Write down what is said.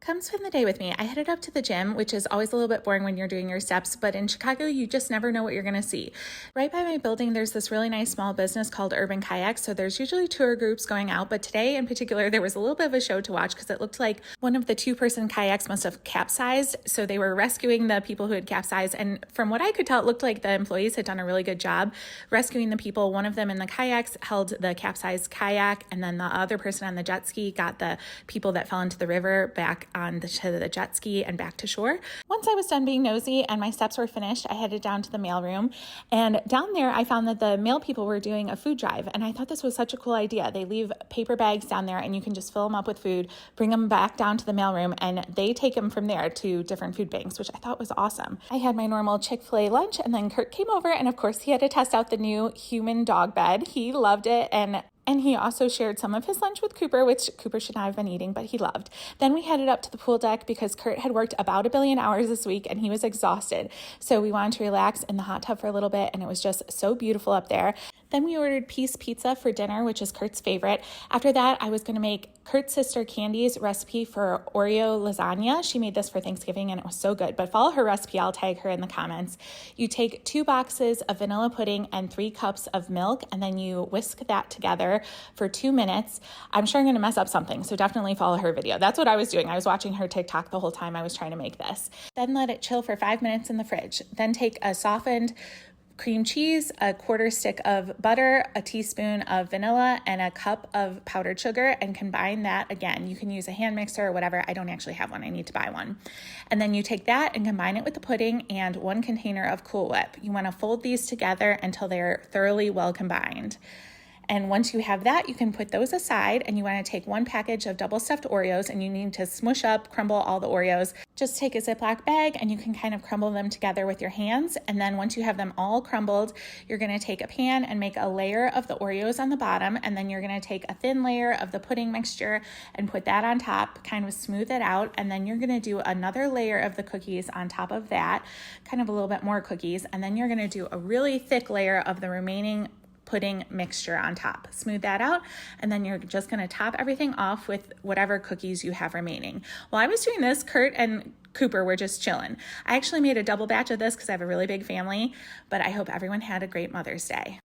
Come spend the day with me. I headed up to the gym, which is always a little bit boring when you're doing your steps, but in Chicago, you just never know what you're going to see. Right by my building, there's this really nice small business called Urban Kayaks, so there's usually tour groups going out, but today in particular, there was a little bit of a show to watch because it looked like one of the two-person kayaks must have capsized, so they were rescuing the people who had capsized, and from what I could tell, it looked like the employees had done a really good job rescuing the people. One of them in the kayaks held the capsized kayak, and then the other person on the jet ski got the people that fell into the river back on to the jet ski and back to shore. Once I was done being nosy and my steps were finished, I headed down to the mailroom, and down there I found that the mail people were doing a food drive, and I thought this was such a cool idea. They leave paper bags down there and you can just fill them up with food, bring them back down to the mailroom, and they take them from there to different food banks, which I thought was awesome. I had my normal Chick-fil-A lunch, and then Kurt came over, and of course he had to test out the new human dog bed. He loved it, and he also shared some of his lunch with Cooper, which Cooper should not have been eating, but he loved. Then we headed up to the pool deck because Kurt had worked about 1 billion hours this week and he was exhausted. So we wanted to relax in the hot tub for a little bit, and it was just so beautiful up there. Then we ordered Peace Pizza for dinner, which is Kurt's favorite. After that, I was going to make Kurt's sister Candy's recipe for Oreo Lasagna. She made this for Thanksgiving and it was so good, but follow her recipe. I'll tag her in the comments. You take 2 boxes of vanilla pudding and 3 cups of milk, and then you whisk that together for 2 minutes. I'm sure I'm going to mess up something, so definitely follow her video. That's what I was doing. I was watching her TikTok the whole time I was trying to make this. Then let it chill for 5 minutes in the fridge. Then take a softened cream cheese, a 1/4 stick of butter, a teaspoon of vanilla, and a cup of powdered sugar, and combine that again. You can use a hand mixer or whatever. I don't actually have one. I need to buy one. And then you take that and combine it with the pudding and 1 container of Cool Whip. You want to fold these together until they're thoroughly well combined. And once you have that, you can put those aside, and you want to take 1 package of double stuffed Oreos, and you need to smush up, crumble all the Oreos. Just take a Ziploc bag and you can kind of crumble them together with your hands. And then once you have them all crumbled, you're going to take a pan and make a layer of the Oreos on the bottom. And then you're going to take a thin layer of the pudding mixture and put that on top, kind of smooth it out. And then you're going to do another layer of the cookies on top of that, kind of a little bit more cookies. And then you're going to do a really thick layer of the remaining pudding mixture on top. Smooth that out, and then you're just going to top everything off with whatever cookies you have remaining. While I was doing this, Kurt and Cooper were just chilling. I actually made a double batch of this because I have a really big family, but I hope everyone had a great Mother's Day.